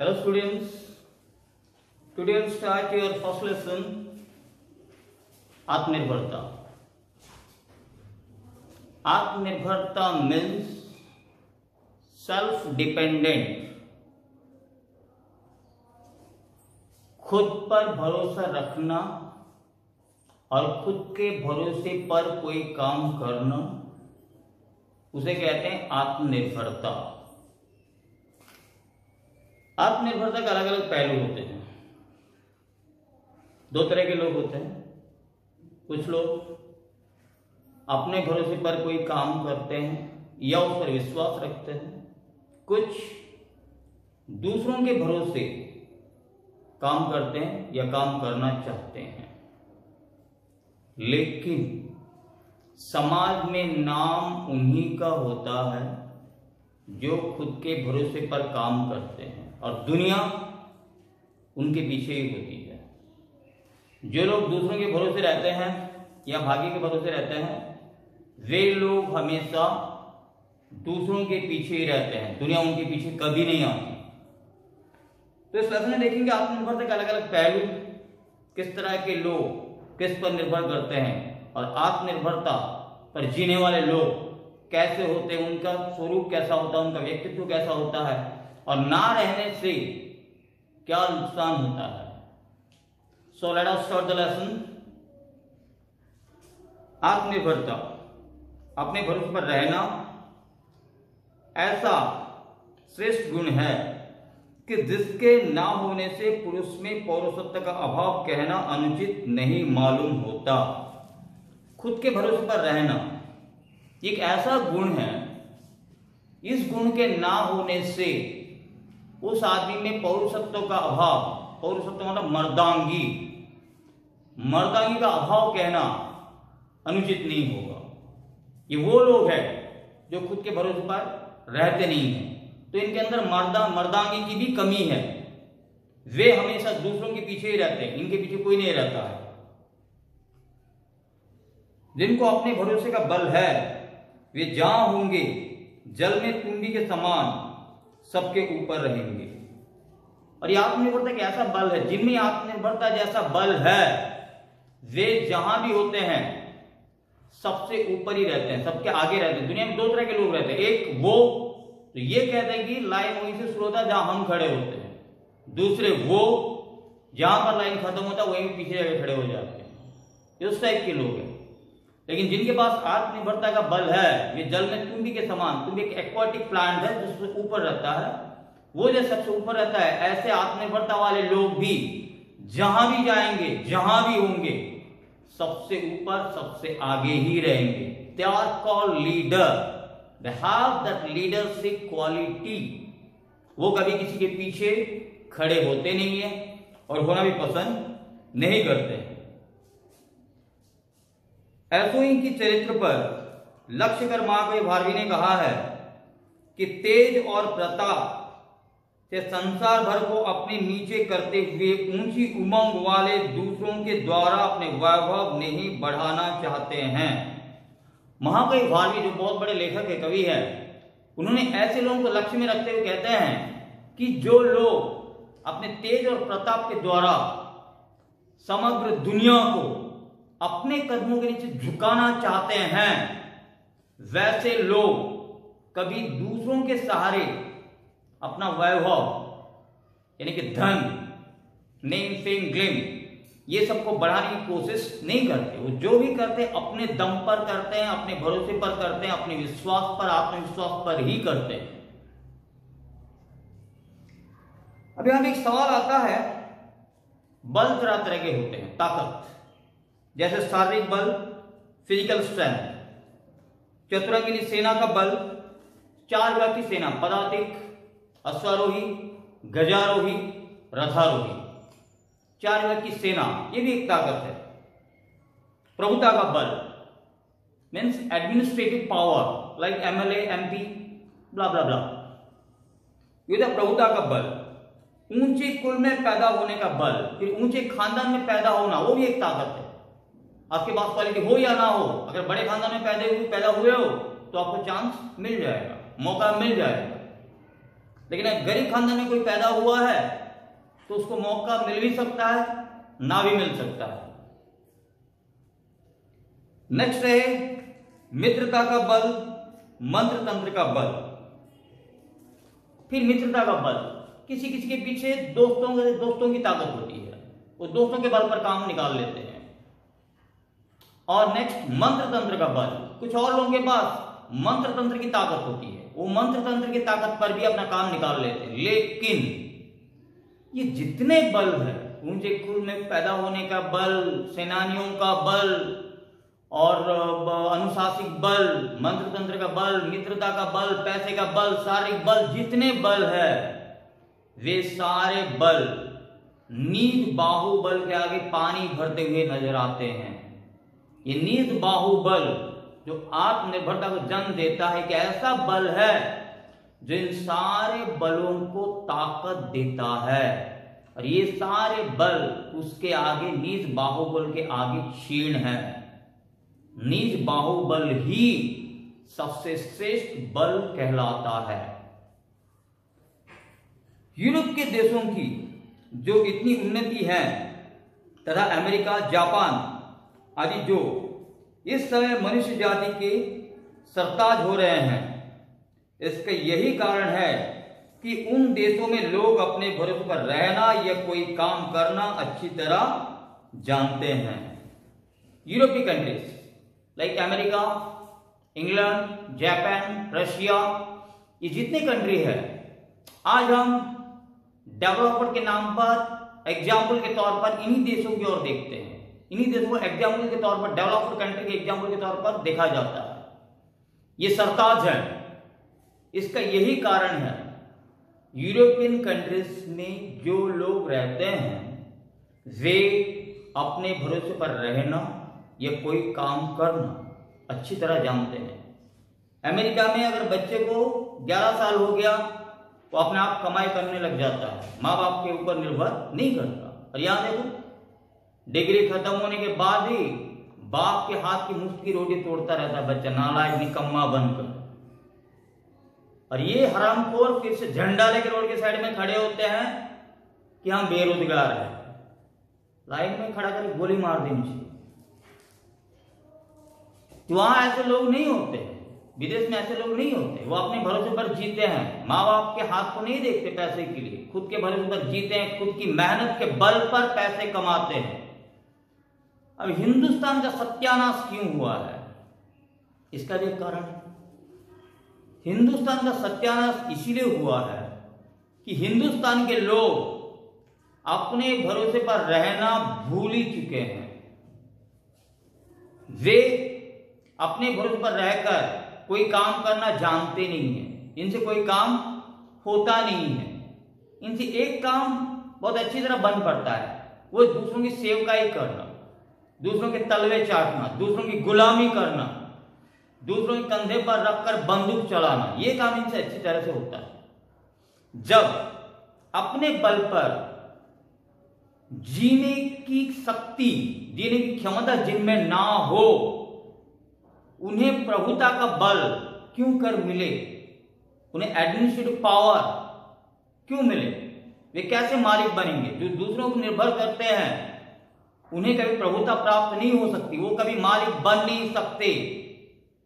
Hello students, today we'll start your first lesson आत्मनिर्भरता. आत्मनिर्भरता means self dependent, खुद पर भरोसा रखना और खुद के भरोसे पर कोई काम करना, उसे कहते हैं आत्मनिर्भरता. आत्मनिर्भरता के अलग अलग पहलू होते हैं. दो तरह के लोग होते हैं. कुछ लोग अपने भरोसे पर कोई काम करते हैं या उस पर विश्वास रखते हैं. कुछ दूसरों के भरोसे काम करते हैं या काम करना चाहते हैं. लेकिन समाज में नाम उन्हीं का होता है जो खुद के भरोसे पर काम करते हैं और दुनिया उनके पीछे ही होती है. जो लोग दूसरों के भरोसे रहते हैं या भाग्य के भरोसे रहते हैं, वे लोग हमेशा दूसरों के पीछे ही रहते हैं. दुनिया उनके पीछे कभी नहीं आती. तो इस लेसन में देखेंगे आत्मनिर्भरता के अलग अलग पहलू, किस तरह के लोग किस पर निर्भर करते हैं और आत्मनिर्भरता पर जीने वाले लोग कैसे होते हैं, उनका स्वरूप कैसा होता है, उनका व्यक्तित्व कैसा होता है और ना रहने से क्या नुकसान होता है. So let us start the lesson. आत्मनिर्भरता, अपने भरोसे पर रहना ऐसा श्रेष्ठ गुण है कि जिसके ना होने से पुरुष में पौरुषत्व का अभाव कहना अनुचित नहीं मालूम होता. खुद के भरोसे पर रहना एक ऐसा गुण है, इस गुण के ना होने से उस आदमी में पौरुषत्व का अभाव, पौरुषत्व मतलब मर्दांगी का अभाव कहना अनुचित नहीं होगा. ये वो लोग हैं जो खुद के भरोसे पर रहते नहीं हैं, तो इनके अंदर मर्दांगी की भी कमी है. वे हमेशा दूसरों के पीछे ही रहते हैं, इनके पीछे कोई नहीं रहता है. जिनको अपने भरोसे का बल है वे जहां होंगे जल में तुंबी के समान सबके ऊपर रहेंगे. और ये आत्मनिर्भरता एक ऐसा बल है, जिनमें आत्मनिर्भरता जैसा बल है वे जहां भी होते हैं सबसे ऊपर ही रहते हैं, सबके आगे रहते हैं. दुनिया में दो तरह के लोग रहते हैं. एक वो तो ये कहते हैं कि लाइन वहीं से शुरू होता है जहां हम खड़े होते हैं. दूसरे वो जहां पर लाइन खत्म होता है वहीं पीछे जाकर खड़े हो जाते हैं. इस टाइप के लोग हैं. लेकिन जिनके पास आत्मनिर्भरता का बल है वे जल में तुंबी के समान, तुंबी एक एक्वाटिक प्लांट है जिससे ऊपर रहता है, वो जो सबसे ऊपर रहता है, ऐसे आत्मनिर्भरता वाले लोग भी जहां भी जाएंगे जहां भी होंगे सबसे ऊपर सबसे आगे ही रहेंगे. They are called leader. They have that leadership quality. वो कभी किसी के पीछे खड़े होते नहीं है और होना भी पसंद नहीं करते हैं. ऐसों की चरित्र पर लक्ष्य कर महाकवि भारवी ने कहा है कि तेज और प्रताप से संसार भर को अपने नीचे करते हुए ऊंची उमंग वाले दूसरों के द्वारा अपने वैभव नहीं बढ़ाना चाहते हैं. महाकवि भारवी जो बहुत बड़े लेखक है, कवि है, उन्होंने ऐसे लोगों को लक्ष्य में रखते हुए कहते हैं कि जो लोग अपने तेज और प्रताप के द्वारा समग्र दुनिया को अपने कदमों के नीचे झुकाना चाहते हैं, वैसे लोग कभी दूसरों के सहारे अपना वैभव यानी कि धन, नेम, फेम, ग्लेम ये सबको बढ़ाने की कोशिश नहीं करते. वो जो भी करते हैं अपने दम पर करते हैं, अपने भरोसे पर करते हैं, अपने विश्वास पर, आत्मविश्वास पर ही करते हैं. अब यहां एक सवाल आता है, बल तरह तरह के होते हैं. ताकत जैसे शारीरिक बल, फिजिकल स्ट्रेंथ, चतुरंगिनी सेना का बल, 4 विभाग की सेना, पदातिक, अश्वारोही, गजारोही, रथारोही, 4 विभाग की सेना, ये भी एक ताकत है. प्रभुता का बल means administrative power like MLA, MP, blah blah blah, ये तो प्रभुता का बल. ऊंचे कुल में पैदा होने का बल, फिर ऊंचे खानदान में पैदा होना, वो भी एक ताकत है. आपके पास क्वालिटी हो या ना हो, अगर बड़े खानदान में पैदा हुए हो तो आपको चांस मिल जाएगा, मौका मिल जाएगा. लेकिन अगर गरीब खानदान में कोई पैदा हुआ है तो उसको मौका मिल भी सकता है, ना भी मिल सकता है। नेक्स्ट है मित्रता का बल, मंत्र तंत्र का बल। फिर मित्रता का बल, किसी किसी के पीछे दोस्तों की ताकत होती है, वो दोस्तों के बल पर काम निकाल लेते हैं। और नेक्स्ट मंत्र तंत्र का बल, कुछ और लोगों के पास मंत्र तंत्र की ताकत होती है, वो मंत्र तंत्र की ताकत पर भी अपना काम निकाल लेते हैं। लेकिन ये जितने बल है, ऊंचे कुल में पैदा होने का बल, सेनानियों का बल और अनुशासिक बल, मंत्र तंत्र का बल, मित्रता का बल, पैसे का बल, शारीरिक बल, जितने बल है वे सारे बल नीच बाहुबल के आगे पानी भरते हुए नजर आते हैं। ये नीच बाहुबल जो आत्मनिर्भरता को जन्म देता है, कि ऐसा बल है जो इन सारे बलों को ताकत देता है, और ये सारे बल उसके आगे, नीच बाहुबल के आगे क्षीण है। नीच बाहुबल ही सबसे श्रेष्ठ बल कहलाता है। यूरोप के देशों की जो इतनी उन्नति है तथा अमेरिका, जापान आदि जो इस समय मनुष्य जाति के सरताज हो रहे हैं, इसका यही कारण है कि उन देशों में लोग अपने भरोसे पर रहना या कोई काम करना अच्छी तरह जानते हैं। यूरोपीय countries like America, England, Japan, Russia, ये जितने कंट्री है, आज हम डेवलपर के नाम पर, एग्जाम्पल के तौर पर इन्हीं देशों की ओर देखते हैं। इन्हीं देशों को एग्जाम्पल के तौर पर, डेवलपर कंट्री के एग्जाम्पल के तौर पर देखा जाता है। ये सरताज है। इसका यही कारण है, यूरोपियन कंट्रीज में जो लोग रहते हैं वे अपने भरोसे पर रहना या कोई काम करना अच्छी तरह जानते हैं। अमेरिका में अगर बच्चे को 11 साल हो गया तो अपने आप कमाई करने लग जाता है, माँ बाप के ऊपर निर्भर नहीं करता। और यहां देखो, डिग्री खत्म होने के बाद ही बाप के हाथ की मुफ्त की रोटी तोड़ता रहता है बच्चा, नालायक निकम्मा बनकर। और ये हरामखोर फिर से झंडा लेकर रोड के साइड में खड़े होते हैं कि हम बेरोजगार हैं। लाइन में खड़ा करके गोली मार देनी चाहिए। तो वहां ऐसे लोग नहीं होते, विदेश में ऐसे लोग नहीं होते। वो अपने भरोसे पर जीते हैं, माँ बाप के हाथ को नहीं देखते पैसे के लिए, खुद के भरोसे पर जीते हैं, खुद की मेहनत के बल पर पैसे कमाते हैं। अब हिंदुस्तान का सत्यानाश क्यों हुआ है, इसका भी कारण है। हिंदुस्तान का सत्यानाश इसीलिए हुआ है कि हिंदुस्तान के लोग अपने भरोसे पर रहना भूल ही चुके हैं। वे अपने भरोसे पर रहकर कोई काम करना जानते नहीं है, इनसे कोई काम होता नहीं है। इनसे एक काम बहुत अच्छी तरह बन पड़ता है, वो दूसरों की सेवकाई करना, दूसरों के तलवे चाटना, दूसरों की गुलामी करना, दूसरों के कंधे पर रखकर बंदूक चलाना, ये काम इनसे अच्छी तरह से होता है। जब अपने बल पर जीने की शक्ति, जीने की क्षमता जिनमें ना हो, उन्हें प्रभुता का बल क्यों कर मिले, उन्हें एडमिनिस्ट्रेटिव पावर क्यों मिले, वे कैसे मालिक बनेंगे? जो दूसरों को निर्भर करते हैं उन्हें कभी प्रभुता प्राप्त नहीं हो सकती, वो कभी मालिक बन नहीं सकते।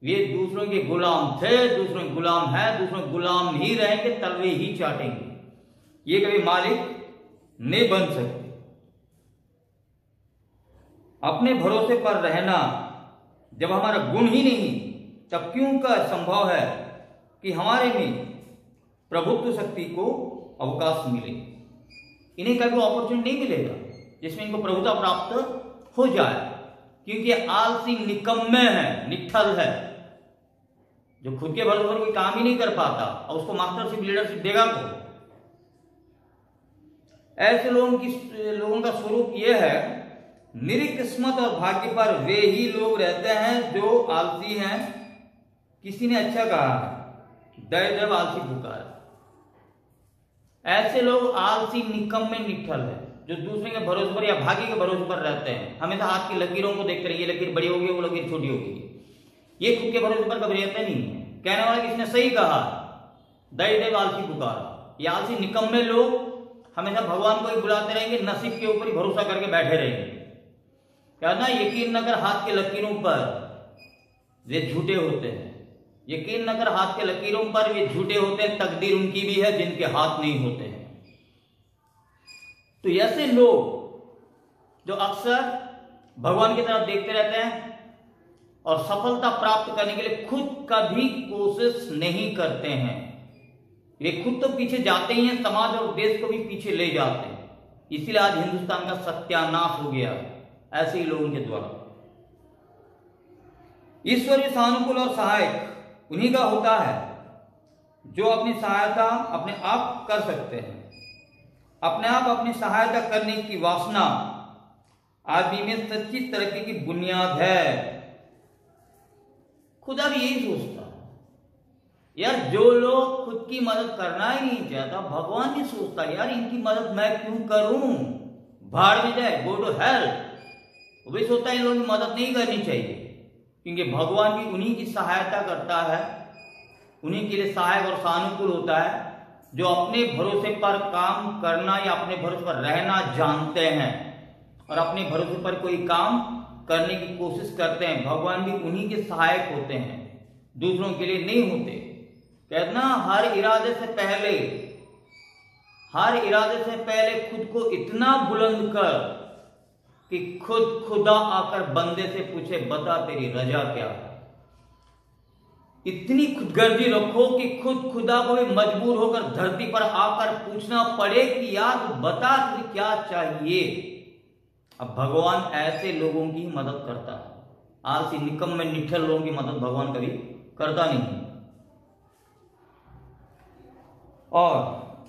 वे दूसरों के गुलाम थे, दूसरों के गुलाम है, दूसरों के गुलाम ही रहेंगे, तलवे ही चाटेंगे, ये कभी मालिक नहीं बन सकते। अपने भरोसे पर रहना जब हमारा गुण ही नहीं, तब क्यों का संभव है कि हमारे में प्रभुत्व शक्ति को अवकाश मिले? इन्हें कभी अपॉर्चुनिटी नहीं मिलेगा जिसमें इनको प्रभुता प्राप्त हो जाए, क्योंकि आलसी निकम्मे है, निठल है, जो खुद के भरोसे पर कोई काम ही नहीं कर पाता और उसको मास्टरशिप लीडरशिप देगा कौन? ऐसे लोगों का स्वरूप यह है, निरीकिस्मत और भाग्य पर वे ही लोग रहते हैं जो आलसी हैं। किसी ने अच्छा कहा है, दरिद्र आलसी पुकार। ऐसे लोग आलसी निकम्मे निठल है, जो दूसरे के भरोसे पर या भाग्य के भरोसे पर रहते हैं, हमेशा हाथ की लकीरों को देखते रहिए, ये लकीर बड़ी होगी, वो लकीर छोटी होगी, ये खुद के भरोसे पर कभी रहते नहीं है। कहने वाला किसने सही कहा, दरिद्र आलसी पुकार, ये आलसी निकम्मे लोग हमेशा भगवान को ही बुलाते रहेंगे, नसीब के ऊपर ही भरोसा करके बैठे रहेंगे। क्या ना, यकीन न कर हाथ के लकीरों पर वे झूठे होते हैं, यकीन न कर हाथ के लकीरों पर वे झूठे होते हैं, तकदीर उनकी भी है जिनके हाथ नहीं होते हैं। तो ऐसे लोग जो अक्सर भगवान की तरफ देखते रहते हैं और सफलता प्राप्त करने के लिए खुद कभी कोशिश नहीं करते हैं, वे खुद तो पीछे जाते ही हैं, समाज और देश को भी पीछे ले जाते हैं। इसीलिए आज हिंदुस्तान का सत्यानाश हो गया ऐसे ही लोगों के द्वारा। ईश्वरीय सानुकूल और सहायक उन्हीं का होता है जो अपनी सहायता अपने आप कर सकते हैं। अपने आप अपनी सहायता करने की वासना आदमी में सच्ची तरक्की की बुनियाद है। खुदा भी यही सोचता है यार, जो लोग खुद की मदद करना ही नहीं चाहता, भगवान भी सोचता यार इनकी मदद मैं क्यों करूं, भाड़ में जाए, गो टू हेल। वो भी सोचता है इन लोगों की मदद नहीं करनी चाहिए, क्योंकि भगवान भी उन्हीं की सहायता करता है, उन्हीं के लिए सहायक और सानुकूल होता है जो अपने भरोसे पर काम करना या अपने भरोसे पर रहना जानते हैं और अपने भरोसे पर कोई काम करने की कोशिश करते हैं। भगवान भी उन्हीं के सहायक होते हैं, दूसरों के लिए नहीं होते। कहना, हर इरादे से पहले खुद को इतना बुलंद कर कि खुद खुदा आकर बंदे से पूछे, बता तेरी रजा क्या है। इतनी खुदगर्जी रखो कि खुद खुदा को भी मजबूर होकर धरती पर आकर पूछना पड़े कि यार बता तुझे क्या चाहिए। अब भगवान ऐसे लोगों की मदद करता है, आलसी निकम्मे निठल्ल लोगों की मदद भगवान कभी करता नहीं। और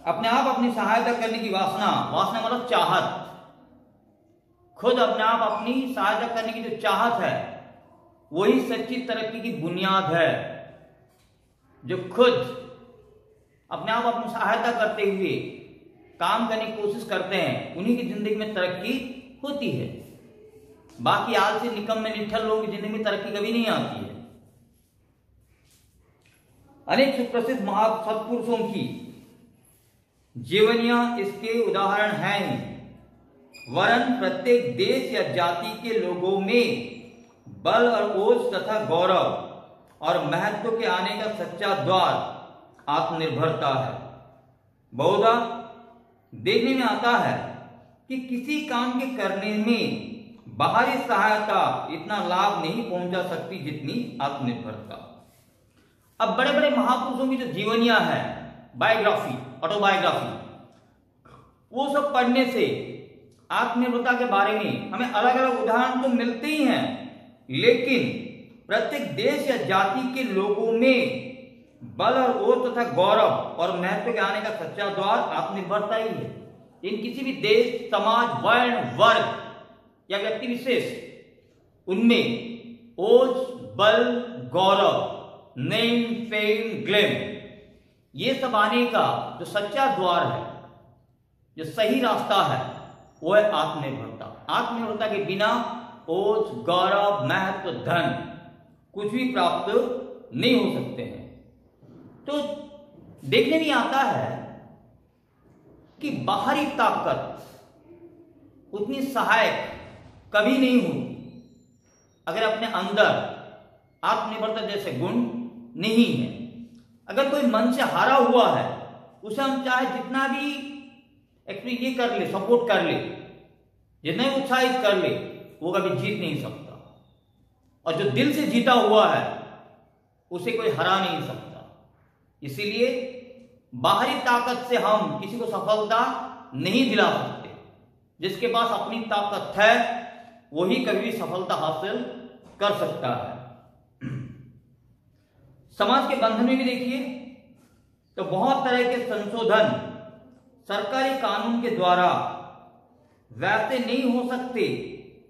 अपने आप अपनी सहायता करने की वासना मतलब चाहत, खुद अपने आप अपनी सहायता करने की जो चाहत है वही सच्ची तरक्की की बुनियाद है। जो खुद अपने आप अपनी सहायता करते हुए काम करने की कोशिश करते हैं उन्हीं की जिंदगी में तरक्की होती है। बाकी आलसी निकम्मे निठल्ल लोगों की जिंदगी में तरक्की कभी नहीं आती है। अनेक सुप्रसिद्ध सत्पुरुषों की जीवनियां इसके उदाहरण हैं, वरन प्रत्येक देश या जाति के लोगों में बल और ओज तथा गौरव और महत्व के आने का सच्चा द्वार आत्मनिर्भरता है। बहुधा देखने में आता है कि किसी काम के करने में बाहरी सहायता इतना लाभ नहीं पहुंचा सकती जितनी आत्मनिर्भरता। अब बड़े बड़े महापुरुषों की जो जीवनियां हैं, बायोग्राफी, ऑटोबायोग्राफी, वो सब पढ़ने से आत्मनिर्भरता के बारे में हमें अलग अलग उदाहरण तो मिलते ही हैं, लेकिन प्रत्येक देश या जाति के लोगों में बल और ओज तथा गौरव और महत्व के आने का सच्चा द्वार आत्मनिर्भरता ही है। इन किसी भी देश, समाज, वर्ण, वर्ग या व्यक्ति विशेष, उनमें ओज, बल, गौरव, नेम, फेम, ग्लेम, ये सब आने का जो सच्चा द्वार है, जो सही रास्ता है, वो है आत्मनिर्भरता। आत्मनिर्भरता के बिना ओज, गौरव, महत्व, धन कुछ भी प्राप्त नहीं हो सकते हैं। तो देखने में आता है कि बाहरी ताकत उतनी सहायक कभी नहीं होती अगर अपने अंदर आत्मनिर्भरता जैसे गुण नहीं है। अगर कोई मन से हारा हुआ है, उसे हम चाहे जितना भी ये कर ले, सपोर्ट कर ले, जितना भी उत्साहित कर ले, वो कभी जीत नहीं सकता। और जो दिल से जीता हुआ है उसे कोई हरा नहीं सकता। इसीलिए बाहरी ताकत से हम किसी को सफलता नहीं दिला सकते। जिसके पास अपनी ताकत है वही कभी भी सफलता हासिल कर सकता है। समाज के बंधन में भी देखिए तो बहुत तरह के संशोधन सरकारी कानून के द्वारा वैसे नहीं हो सकते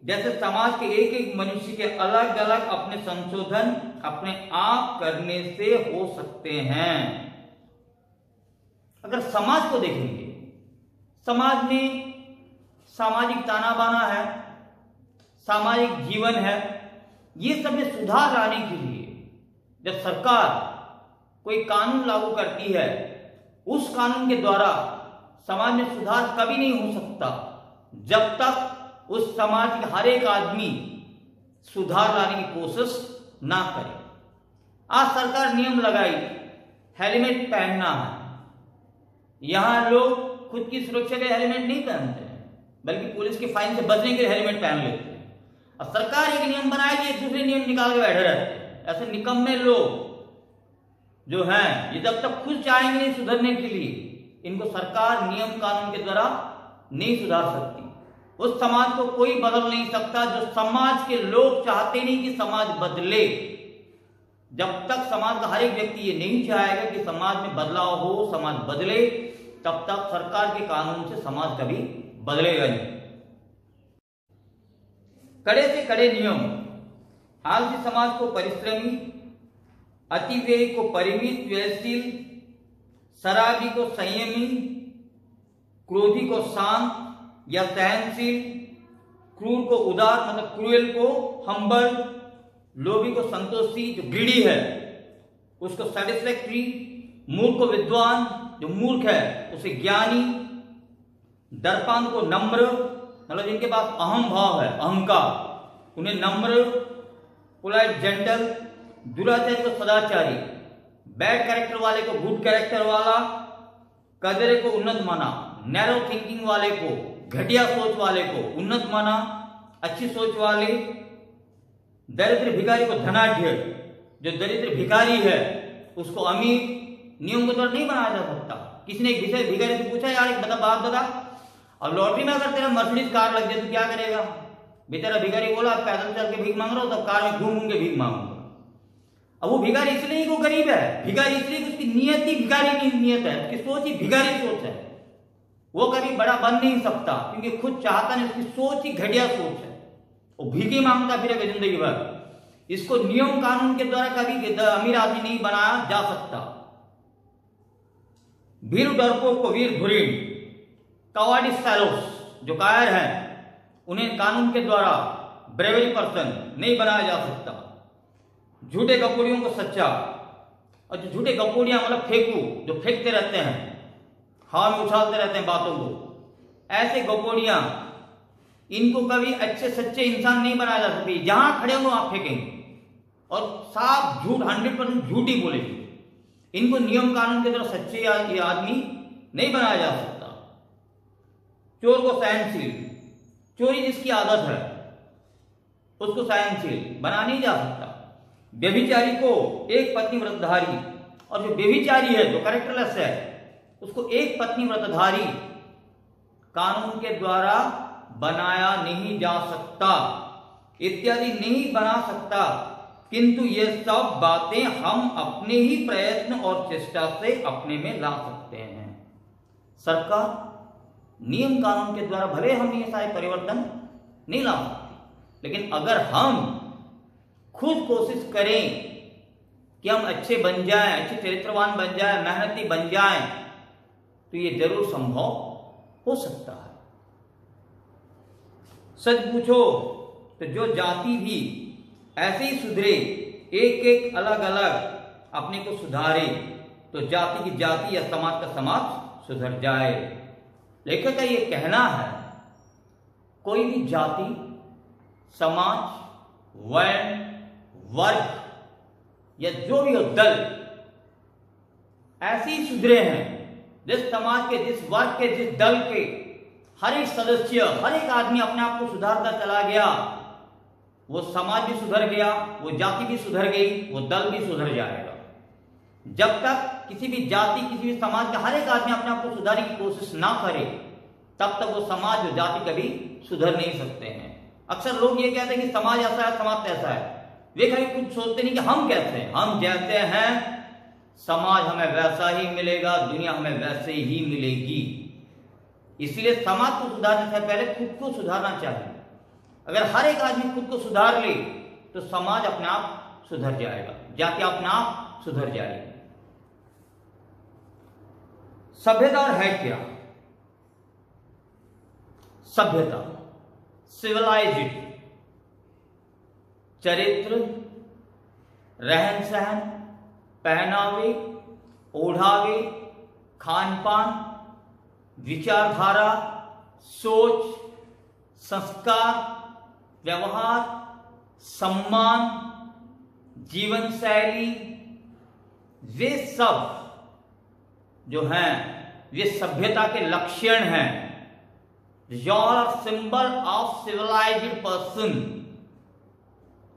जैसे समाज के एक एक मनुष्य के अलग अलग अपने संशोधन अपने आप करने से हो सकते हैं। अगर समाज को देखेंगे, समाज में सामाजिक ताना बाना है, सामाजिक जीवन है, ये सब में सुधार लाने के लिए जब सरकार कोई कानून लागू करती है उस कानून के द्वारा समाज में सुधार कभी नहीं हो सकता जब तक उस समाज के हर एक आदमी सुधार लाने की कोशिश ना करे। आज सरकार नियम लगाई हेलमेट पहनना है, यहां लोग खुद की सुरक्षा के हेलमेट नहीं पहनते हैं बल्कि पुलिस के फाइन से बचने के लिए हेलमेट पहन लेते हैं। अब सरकार एक नियम बनाएगी, दूसरे नियम निकाल के बैठे रहते हैं। ऐसे निकम्मे लोग जो हैं, ये जब तक खुद चाहेंगे नहीं सुधरने के लिए, इनको सरकार नियम कानून के द्वारा नहीं सुधार सकती। उस समाज को कोई बदल नहीं सकता जो समाज के लोग चाहते नहीं कि समाज बदले। जब तक समाज का हर एक व्यक्ति ये नहीं चाहेगा कि समाज में बदलाव हो, समाज बदले, तब तक सरकार के कानून से समाज कभी बदलेगा नहीं। कड़े से कड़े नियम आलसी समाज को परिश्रमी, अतिव्ययी को परिमित व्ययशील, शराबी को संयमी, क्रोधी को शांत या सहनशील, क्रूर को उदार मतलब क्रूएल को हम्बल, लोभी को संतोषी जो ग्रीडी है उसको सेटिस्फैक्टरी, मूर्ख को विद्वान जो मूर्ख है उसे ज्ञानी, दर्पान को नम्र मतलब जिनके पास अहम भाव है, अहंकार, उन्हें नम्र, पोलाइट जेंटल, दुराचारी को सदाचारी, बैड कैरेक्टर वाले को गुड कैरेक्टर वाला, कदरे को उन्नत माना, नैरो थिंकिंग वाले को, घटिया सोच वाले को उन्नत माना, अच्छी सोच वाले, दरिद्र भिखारी को धनाढ्य, जो दरिद्र भिखारी है उसको अमीर। नियम के द्वारा नहीं बनाया जा सकता। किसी ने एक भिखारी से पूछा, यार एक बता बात बता, अब लॉटरी में अगर तेरा मर्सिडीज कार लग जाए तो क्या करेगा? बेचारा भिखारी बोला पैदल चल के भीख मांग रहा हूं, तब कार में घूम घूम के भीख मांगूंगा। अब वो भिखारी इसलिए वो गरीब है, भिखारी इसलिए उसकी नियत ही भिखारी की नियत है, उसकी सोच ही भिखारी सोच है। वो कभी बड़ा बन नहीं सकता क्योंकि खुद चाहता नहीं, उसकी सोच ही घटिया सोच है। वो भीख ही मांगता फिरेगा जिंदगी भर। इसको नियम कानून के द्वारा कभी अमीर आदमी नहीं बनाया जा सकता। वीर डरपोक को वीर धुरीण, कवाडिस फैलोस जो कायर हैं उन्हें कानून के द्वारा ब्रेवरी पर्सन नहीं बनाया जा सकता। झूठे गपोड़ियों को सच्चा, और जो झूठे गपोड़ियां मतलब फेंकू जो फेंकते रहते हैं, हवा में उछालते रहते हैं बातों को, ऐसे गपोड़ियां इनको कभी अच्छे सच्चे इंसान नहीं बनाया जा सकती। जहां खड़े हो आप फेंकेंगे और साफ झूठ 100% झूठ ही बोलेंगे। इनको नियम कानून के द्वारा सच्चे आदमी नहीं बनाया जा सकता। चोर को सहनशील, चोरी जिसकी आदत है उसको सहनशील बना नहीं जा सकता। व्यभिचारी को एक पत्नी व्रतधारी, और जो व्यभिचारी है जो कैरेक्टरलेस है उसको एक पत्नी व्रतधारी कानून के द्वारा बनाया नहीं जा सकता, इत्यादि नहीं बना सकता। किंतु ये सब बातें हम अपने ही प्रयत्न और चेष्टा से अपने में ला सकते हैं। सरकार नियम कानून के द्वारा भले हम ये सारे परिवर्तन नहीं ला सकते, लेकिन अगर हम खुद कोशिश करें कि हम अच्छे बन जाएं, अच्छे चरित्रवान बन जाएं, मेहनती बन जाएं, तो ये जरूर संभव हो सकता है। सच पूछो तो जो जाति भी ऐसे ही सुधरे, एक एक अलग अलग अपने को सुधारे, तो जाति की जाति या समाज का समाज सुधर जाए। लेखक का ये कहना है, कोई भी जाति, समाज, वर्ण, वर्ग या जो भी हो दल ऐसे ही सुधरे हैं जिस समाज के, जिस वर्ग के, जिस दल के हर एक सदस्य, हर एक आदमी अपने आप को सुधारता चला गया, वो समाज भी सुधर गया, वो जाति भी सुधर गई, वो दल भी सुधर जाएगा। जब तक किसी भी जाति, किसी भी समाज का हर एक आदमी अपने आप को सुधारने की कोशिश ना करे, तब तक वो समाज और जाति कभी सुधर नहीं सकते हैं। अक्सर लोग ये कहते हैं कि समाज ऐसा है, समाज ऐसा है। वे कभी कुछ सोचते नहीं कि हम कैसे हैं। हम जैसे हैं समाज हमें वैसा ही मिलेगा, दुनिया हमें वैसे ही मिलेगी। इसलिए समाज को सुधारने से पहले खुद को सुधारना चाहिए। अगर हर एक आदमी खुद को सुधार ले तो समाज अपने आप सुधर जाएगा, जाति अपने आप सुधर जाएगी। सभ्यता है क्या? सभ्यता, सिविलाइज्ड, चरित्र, रहन सहन, पहनावे, ओढ़ावे, खान पान, विचारधारा, सोच, संस्कार, व्यवहार, सम्मान, जीवन शैली, वे सब जो हैं वे सभ्यता के लक्षण हैं। Your symbol of civilised person,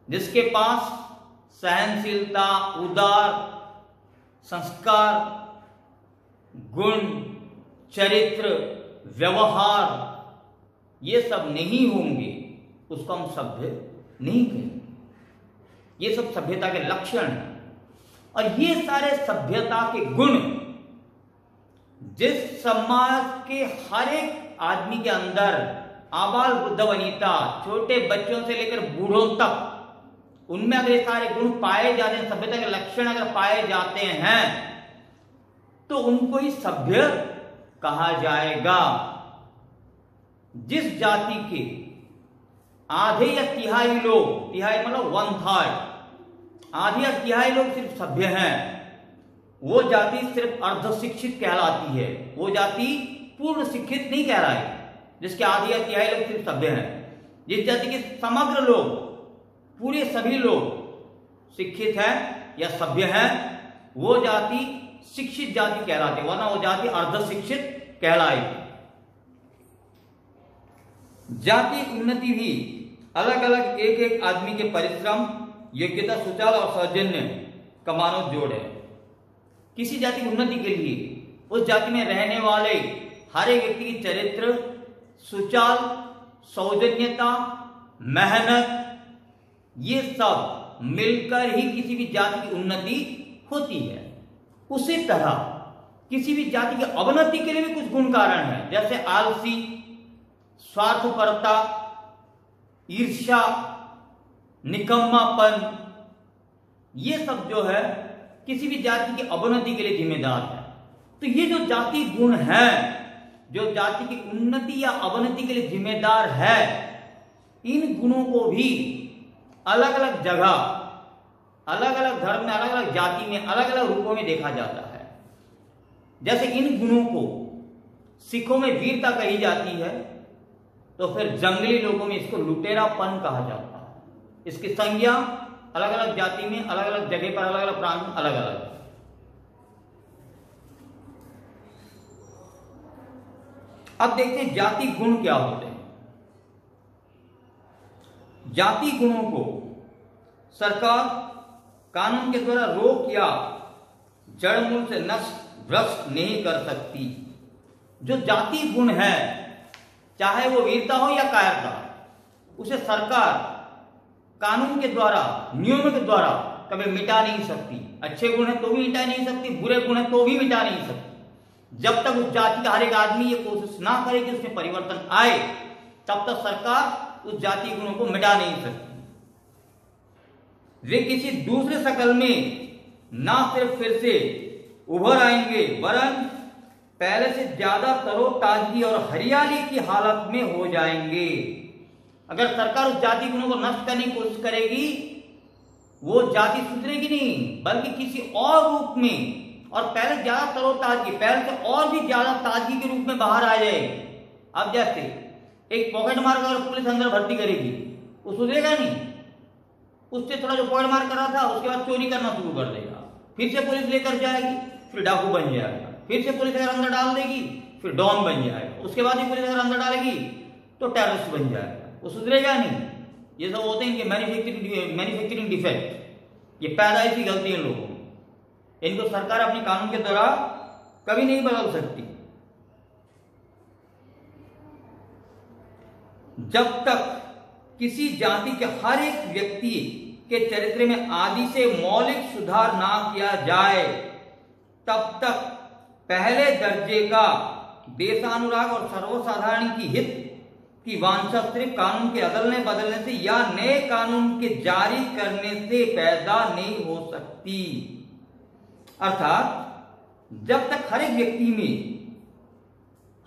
जिसके पास सहनशीलता, उदार संस्कार, गुण, चरित्र, व्यवहार, ये सब नहीं होंगे, उसको हम सभ्य नहीं कहेंगे। ये सब सभ्यता के लक्षण हैं। और ये सारे सभ्यता के गुण जिस समाज के हर एक आदमी के अंदर, आबाल वृद्ध वनिता, छोटे बच्चों से लेकर बूढ़ों तक, उनमें अगर ये सारे गुण पाए जाते हैं, सभ्यता के लक्षण अगर पाए जाते हैं, तो उनको ही सभ्य कहा जाएगा। जिस जाति के आधे या तिहाई लोग, तिहाई मतलब 1/3, आधे या तिहाई लोग सिर्फ सभ्य हैं, वो जाति सिर्फ अर्ध शिक्षित कहलाती है। वो जाति पूर्ण शिक्षित नहीं कहलाए, जिसके आधे या तिहाई लोग सिर्फ सभ्य हैं। जिस जाति के समग्र लोग, पूरे सभी लोग शिक्षित हैं या सभ्य हैं, वो जाति शिक्षित जाति कहलाते, वरना वो जाति अर्ध शिक्षित कहलाएगी। जाति उन्नति भी अलग अलग एक एक आदमी के परिश्रम, योग्यता, सुचाल और सौजन्य का मानव जोड़ है। किसी जाति की उन्नति के लिए उस जाति में रहने वाले हर एक व्यक्ति की चरित्र, सुचाल, सौजन्यता, मेहनत, ये सब मिलकर ही किसी भी जाति की उन्नति होती है। उसी तरह किसी भी जाति की अवनति के लिए भी कुछ गुण कारण है, जैसे आलसी, स्वार्थपरता, ईर्ष्या, निकम्मापन, ये सब जो है किसी भी जाति की अवनति के लिए जिम्मेदार है। तो ये जो जाति गुण है, जो जाति की उन्नति या अवनति के लिए जिम्मेदार है, इन गुणों को भी अलग अलग जगह, अलग अलग धर्म में, अलग अलग जाति में, अलग अलग रूपों में देखा जाता है। जैसे इन गुणों को सिखों में वीरता कही जाती है, तो फिर जंगली लोगों में इसको लुटेरापन कहा जाता है। इसकी संज्ञा अलग अलग जाति में, अलग अलग जगह पर, अलग अलग प्रांत में अलग अलग है। अब देखते हैं जाति गुण क्या होते हैं। जाति गुणों को सरकार कानून के द्वारा रोक या जड़ मूल से नष्ट भ्रष्ट नहीं कर सकती। जो जाति गुण है, चाहे वो वीरता हो या कायरता, उसे सरकार कानून के द्वारा, नियमों के द्वारा कभी मिटा नहीं सकती। अच्छे गुण है तो भी मिटा नहीं सकती, बुरे गुण है तो भी मिटा नहीं सकती। जब तक उस जाति का हर एक आदमी ये कोशिश ना करे कि उसमें परिवर्तन आए, तब तक सरकार उस जाति गुणों को मिटा नहीं सकती। वे किसी दूसरे शकल में ना सिर्फ फिर से उभर आएंगे, वरन पहले से ज्यादा तरोताजगी और हरियाली की हालत में हो जाएंगे। अगर सरकार उस जाति गुणों को नष्ट करने की कोशिश करेगी, वो जाति सुधरेगी नहीं, बल्कि किसी और रूप में और पहले ज्यादा तरोताजगी, पहले से और भी ज्यादा ताजगी के रूप में बाहर आ जाएगी। अब जैसे एक पॉकेट मार अगर पुलिस अंदर भर्ती करेगी, वो सुधरेगा नहीं। उससे थोड़ा जो पॉकेट मार कर रहा था, उसके बाद चोरी करना शुरू कर देगा, फिर से पुलिस लेकर जाएगी, फिर डाकू बन जाएगा, फिर से पुलिस अगर अंदर डाल देगी, फिर डॉन बन जाएगा, उसके बाद भी पुलिस अगर अंदर डालेगी तो टेररिस्ट बन जाएगा। वो सुधरेगा नहीं। ये सब होते हैं इनके मैन्युफैक्चरिंग डिफेक्ट, ये पैदाइशी गलती है लोगों में। इनको सरकार अपने कानून के द्वारा कभी नहीं बदल सकती। जब तक किसी जाति के हर एक व्यक्ति के चरित्र में आदि से मौलिक सुधार ना किया जाए, तब तक पहले दर्जे का देशानुराग और सर्वसाधारण की हित की वांछा सिर्फ कानून के अदलने बदलने से या नए कानून के जारी करने से पैदा नहीं हो सकती। अर्थात जब तक हर एक व्यक्ति में,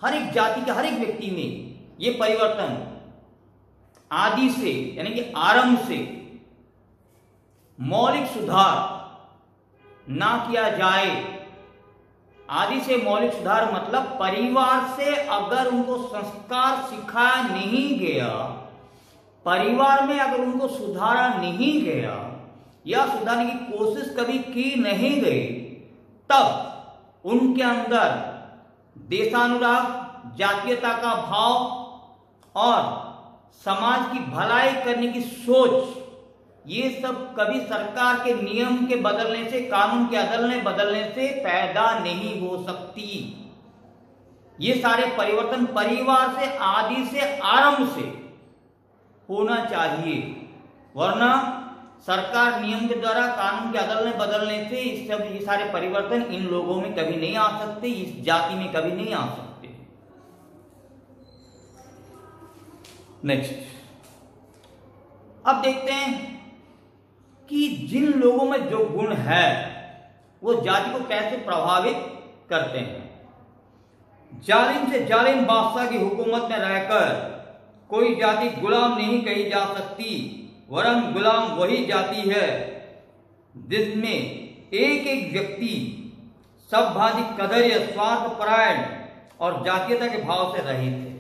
हर एक जाति के हर एक व्यक्ति में ये परिवर्तन आदि से यानी कि आरंभ से मौलिक सुधार ना किया जाए, आदि से मौलिक सुधार मतलब परिवार से अगर उनको संस्कार सिखाया नहीं गया, परिवार में अगर उनको सुधारा नहीं गया या सुधारने की कोशिश कभी की नहीं गई, तब उनके अंदर देशानुराग, जातीयता का भाव और समाज की भलाई करने की सोच, ये सब कभी सरकार के नियम के बदलने से, कानून के बदलने से पैदा नहीं हो सकती। ये सारे परिवर्तन परिवार से, आदि से, आरंभ से होना चाहिए, वरना सरकार नियम के द्वारा, कानून के बदलने से ये सारे परिवर्तन इन लोगों में कभी नहीं आ सकते, इस जाति में कभी नहीं आ सकते। नेक्स्ट, अब देखते हैं कि जिन लोगों में जो गुण है वो जाति को कैसे प्रभावित करते हैं। जालिम से जालिम बादशाह की हुकूमत में रहकर कोई जाति गुलाम नहीं कही जा सकती, वरन गुलाम वही जाति है जिसमें एक एक व्यक्ति सबभाजी कदर्य, स्वार्थपरायण और जातीयता के भाव से रहित है।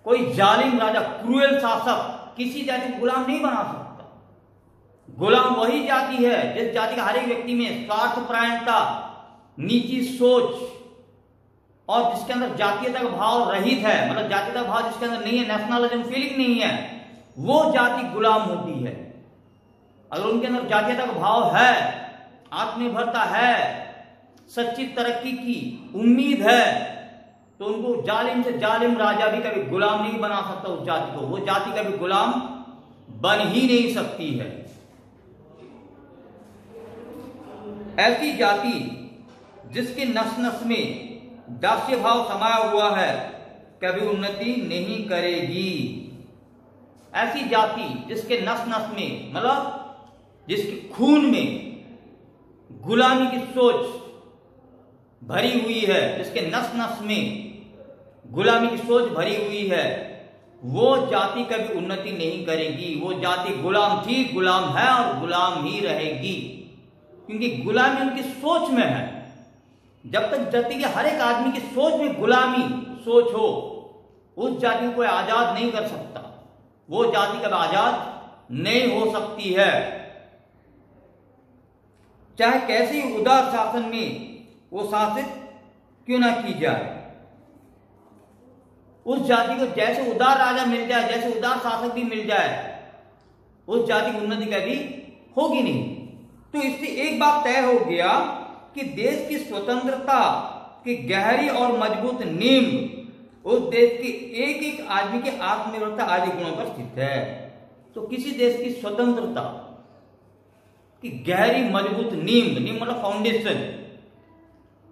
कोई जालिम राजा, क्रूएल शासक किसी जाति को गुलाम नहीं बना सकता। गुलाम वही जाति है जिस जाति का हर एक व्यक्ति में स्वार्थपरायणता, नीची सोच और जिसके अंदर जातीयता का भाव रहित है, मतलब जातीयता का भाव जिसके अंदर नहीं है, नेशनलिज्म फीलिंग नहीं है, वो जाति गुलाम होती है। अगर उनके अंदर जातीयता का भाव है, आत्मनिर्भरता है, सच्ची तरक्की की उम्मीद है, तो उनको जालिम से जालिम राजा भी कभी गुलाम नहीं बना सकता उस जाति को। वो जाति कभी गुलाम बन ही नहीं सकती है। ऐसी जाति जिसके नस नस में दास्य भाव समाया हुआ है कभी उन्नति नहीं करेगी। ऐसी जाति जिसके नस नस में, मतलब जिसके खून में गुलामी की सोच भरी हुई है, जिसके नस नस में गुलामी की सोच भरी हुई है, वो जाति कभी उन्नति नहीं करेगी। वो जाति गुलाम थी, गुलाम है और गुलाम ही रहेगी, क्योंकि गुलामी उनकी सोच में है। जब तक जाति के हर एक आदमी की सोच में गुलामी सोच हो, उस जाति को कोई आजाद नहीं कर सकता। वो जाति कभी आजाद नहीं हो सकती है, चाहे कैसे ही उदार शासन में वो शासित क्यों ना की जाए। उस जाति को जैसे उदार राजा मिल जाए, जैसे उदार शासक भी मिल जाए, उस जाति की उन्नति कभी होगी नहीं। तो इससे एक बात तय हो गया कि देश की स्वतंत्रता की गहरी और मजबूत नींव उस देश के एक एक आदमी के आत्मनिर्भरता आदि गुणों पर स्थित है। तो किसी देश की स्वतंत्रता की गहरी मजबूत नींव, नींव मतलब फाउंडेशन,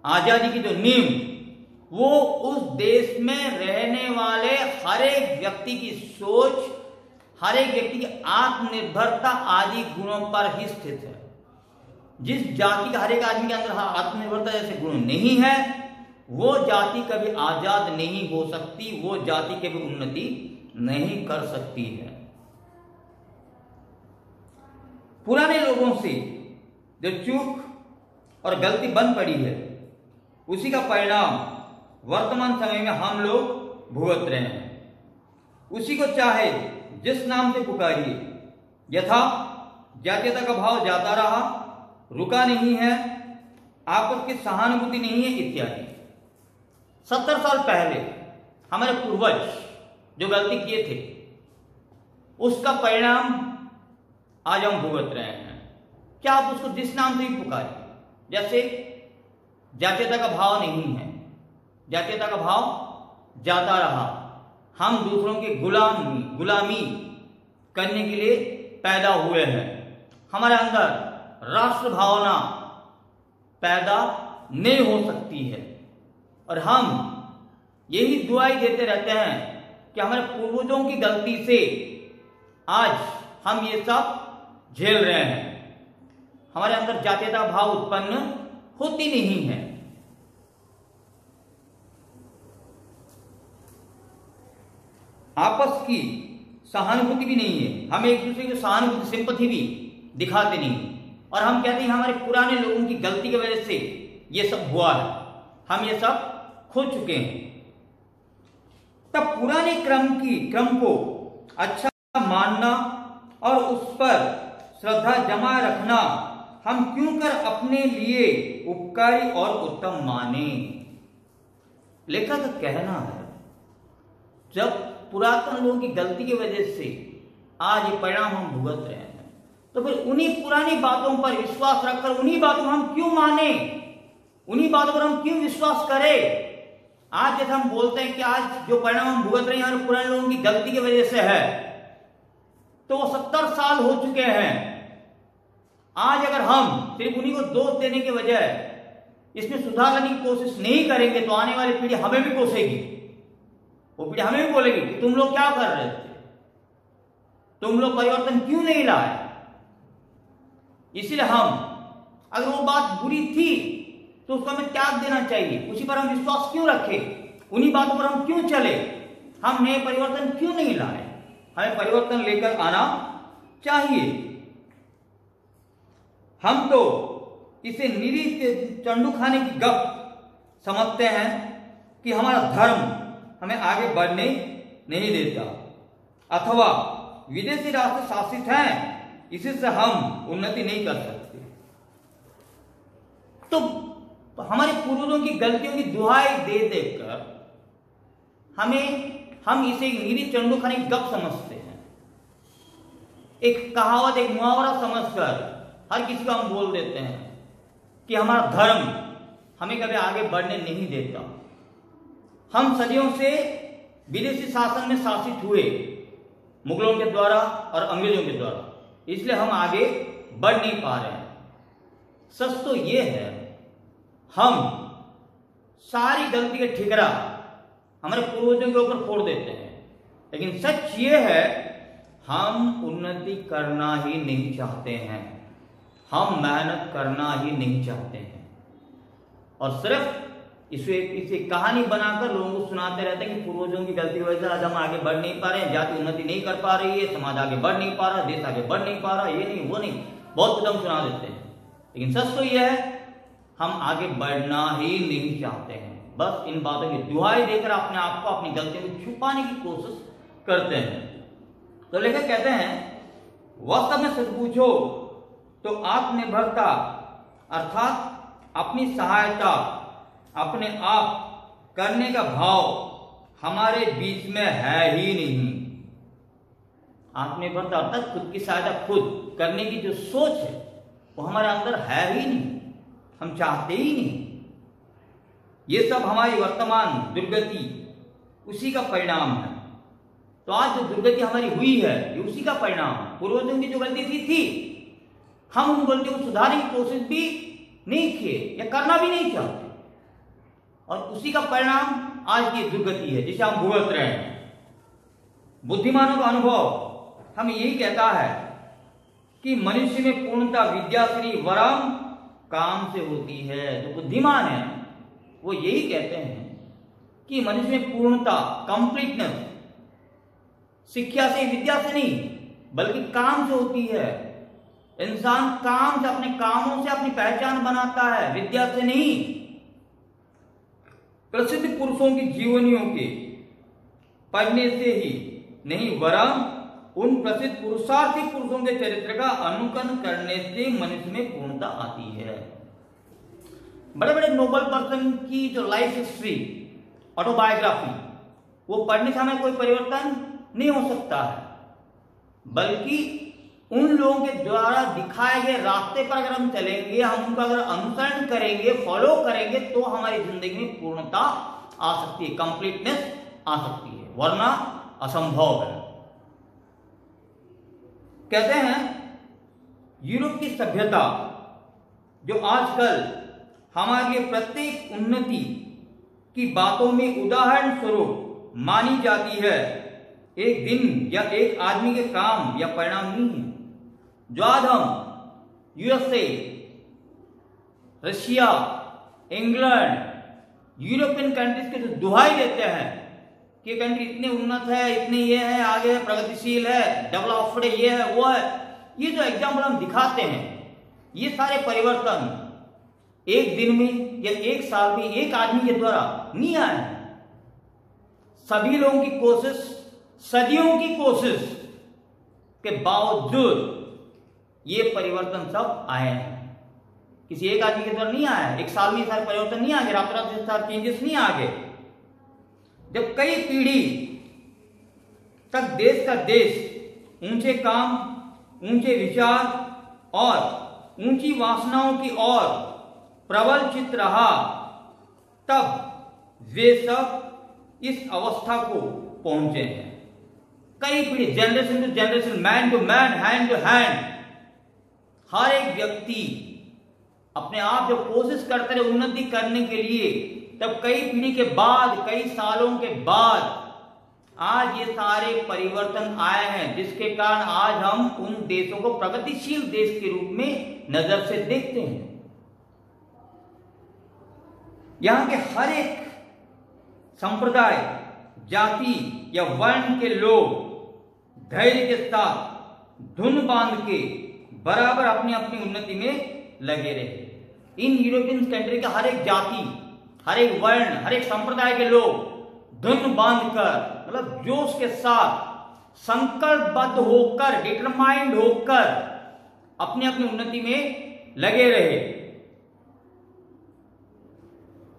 आजादी की जो नींव, वो उस देश में रहने वाले हर एक व्यक्ति की सोच, हर एक व्यक्ति की आत्मनिर्भरता आदि गुणों पर ही स्थित है। जिस जाति का हर एक आदमी के अंदर आत्मनिर्भरता जैसे गुण नहीं है, वो जाति कभी आजाद नहीं हो सकती, वो जाति कभी उन्नति नहीं कर सकती है। पुराने लोगों से जो चूक और गलती बन पड़ी है, उसी का परिणाम वर्तमान समय में हम लोग भुगत रहे हैं। उसी को चाहे जिस नाम से पुकारिए, यथा जातीयता का भाव जाता रहा, रुका नहीं है, आपस की सहानुभूति नहीं है इत्यादि। 70 साल पहले हमारे पूर्वज जो गलती किए थे, उसका परिणाम आज हम भुगत रहे हैं। क्या आप उसको जिस नाम से भी पुकारें, जैसे जातीयता का भाव नहीं है, जातीयता का भाव जाता रहा, हम दूसरों की गुलामी करने के लिए पैदा हुए हैं, हमारे अंदर राष्ट्र भावना पैदा नहीं हो सकती है, और हम यही दुआई देते रहते हैं कि हमारे पूर्वजों की गलती से आज हम ये सब झेल रहे हैं। हमारे अंदर जातीयता भाव उत्पन्न होती नहीं है। आपस की सहानुभूति भी नहीं है, हम एक दूसरे की सहानुभूति, सिंपैथी भी दिखाते नहीं, और हम कहते हैं हमारे पुराने लोगों की गलती की वजह से ये सब हुआ है, हम ये सब खो चुके हैं। तब पुराने क्रम को अच्छा मानना और उस पर श्रद्धा जमा रखना हम क्यों कर अपने लिए उपकारी और उत्तम माने। लेखक का कहना है, जब पुरातन लोगों की गलती की वजह से आज ये परिणाम हम भुगत रहे हैं, तो फिर उन्हीं पुरानी बातों पर विश्वास रखकर उन्हीं बातों हम क्यों माने, उन्हीं बातों पर हम क्यों विश्वास करें। आज जैसे हम बोलते हैं कि आज जो परिणाम हम भुगत रहे हैं पुराने लोगों की गलती की वजह से है, तो वो 70 साल हो चुके हैं। आज अगर हम सिर्फ उन्हीं को दोष देने के बजाय इसमें सुधार करने की कोशिश नहीं करेंगे, तो आने वाली पीढ़ी हमें भी कोसेगी। वो पीढ़ी हमें भी बोलेगी कि तुम लोग क्या कर रहे थे, तुम लोग परिवर्तन क्यों नहीं लाए। इसलिए हम, अगर वो बात बुरी थी तो उसको हमें त्याग देना चाहिए, उसी पर हम विश्वास क्यों रखें, उन्हीं बातों पर हम क्यों चले, हम नए परिवर्तन क्यों नहीं लाए। हमें परिवर्तन लेकर आना चाहिए। हम तो इसे निरी चंडू खाने की गप समझते हैं कि हमारा धर्म हमें आगे बढ़ने नहीं देता, अथवा विदेशी राष्ट्र शासित हैं, इसी से हम उन्नति नहीं कर सकते। तो हमारे पूर्वजों की गलतियों की दुहाई दे देकर हम इसे निरी चंडू खाने की गप समझते हैं, एक कहावत, एक मुहावरा समझकर हर किसी को हम बोल देते हैं कि हमारा धर्म हमें कभी आगे बढ़ने नहीं देता। हम सदियों से विदेशी शासन में शासित हुए, मुगलों के द्वारा और अंग्रेजों के द्वारा, इसलिए हम आगे बढ़ नहीं पा रहे हैं। सच तो ये है, हम सारी गलती के ठिकरा हमारे पूर्वजों के ऊपर फोड़ देते हैं, लेकिन सच ये है हम उन्नति करना ही नहीं चाहते हैं, हम मेहनत करना ही नहीं चाहते हैं, और सिर्फ इसे कहानी बनाकर लोगों को सुनाते रहते हैं कि पूर्वजों की गलती की वजह से आज हम आगे बढ़ नहीं पा रहे हैं, जाति उन्नति नहीं कर पा रही है, समाज आगे बढ़ नहीं पा रहा, देश आगे बढ़ नहीं पा रहा, ये नहीं वो नहीं, बहुत कुछ हम सुना देते हैं। लेकिन सच तो यह है हम आगे बढ़ना ही नहीं चाहते हैं, बस इन बातों की दुहाई देकर अपने आप को, अपनी गलतियों को छुपाने की कोशिश करते हैं। तो लेखक कहते हैं, वास्तव में सच पूछो तो आत्मनिर्भरता अर्थात अपनी सहायता अपने आप करने का भाव हमारे बीच में है ही नहीं। आत्मनिर्भरता अर्थात खुद की सहायता खुद करने की जो सोच है वो हमारे अंदर है ही नहीं, हम चाहते ही नहीं। ये सब हमारी वर्तमान दुर्गति उसी का परिणाम है। तो आज जो दुर्गति हमारी हुई है ये उसी का परिणाम है। पूर्वजों की जो गलती थी हम उन गलतियों को सुधारने की कोशिश भी नहीं किए या करना भी नहीं चाहते, और उसी का परिणाम आज की दुर्गति है जिसे हम भुगत रहे हैं। बुद्धिमानों का अनुभव हमें यही कहता है कि मनुष्य में पूर्णता विद्याश्री वरम काम से होती है। जो बुद्धिमान है वो यही कहते हैं कि मनुष्य में पूर्णता, कंप्लीटनेस शिक्षा से, विद्या से नहीं बल्कि काम से होती है। इंसान काम से, अपने कामों से अपनी पहचान बनाता है, विद्या से नहीं। प्रसिद्ध पुरुषों की जीवनियों के पढ़ने से ही नहीं वरम उन प्रसिद्ध पुरुषार्थी पुरुषों के चरित्र का अनुकरण करने से मनुष्य में पूर्णता आती है। बड़े बड़े नोबल पर्सन की जो लाइफ हिस्ट्री, ऑटोबायोग्राफी, वो पढ़ने से हमें कोई परिवर्तन नहीं हो सकता है, बल्कि उन लोगों के द्वारा दिखाए गए रास्ते पर अगर हम चलेंगे, हम उनका अगर अनुसरण करेंगे, फॉलो करेंगे, तो हमारी जिंदगी में पूर्णता आ सकती है, कंप्लीटनेस आ सकती है, वरना असंभव है। कहते हैं यूरोप की सभ्यता जो आजकल हमारे लिए प्रत्येक उन्नति की बातों में उदाहरण स्वरूप मानी जाती है, एक दिन या एक आदमी के काम या परिणाम नहीं है। जो आज हम USA, Russia, England, European countries के जो दुहाई देते हैं कि कंट्री इतने उन्नत है, इतने ये है, आगे है, प्रगतिशील है, डेवलप्ड है, ये है वो है, ये जो एग्जाम्पल हम दिखाते हैं, ये सारे परिवर्तन एक दिन में या एक साल में एक आदमी के द्वारा नहीं आया है। सभी लोगों की कोशिश, सदियों की कोशिश के बावजूद ये परिवर्तन सब आए हैं। किसी एक आदमी के द्वारा नहीं आया है। एक साल में सारे परिवर्तन नहीं आ गए, रात रात से सारे चेंजेस नहीं आ गए। जब कई पीढ़ी तक देश का देश ऊंचे काम, ऊंचे विचार और ऊंची वासनाओं की ओर प्रबल चित रहा, तब वे सब इस अवस्था को पहुंचे हैं। कई पीढ़ी, generation to generation, man to man, hand to hand, हर एक व्यक्ति अपने आप जो कोशिश करते रहे उन्नति करने के लिए, तब कई पीढ़ी के बाद, कई सालों के बाद आज ये सारे परिवर्तन आए हैं, जिसके कारण आज हम उन देशों को प्रगतिशील देश के रूप में नजर से देखते हैं। यहां के हर एक संप्रदाय, जाति या वर्ण के लोग धैर्य के साथ धुन बांध के बराबर अपनी अपनी उन्नति में लगे रहे। इन यूरोपियन कंट्री का हर एक जाति, हर एक वर्ण, हर एक संप्रदाय के लोग धुन बांधकर, मतलब जोश के साथ, संकल्पबद्ध होकर, डिटरमाइंड होकर अपनी अपनी उन्नति में लगे रहे।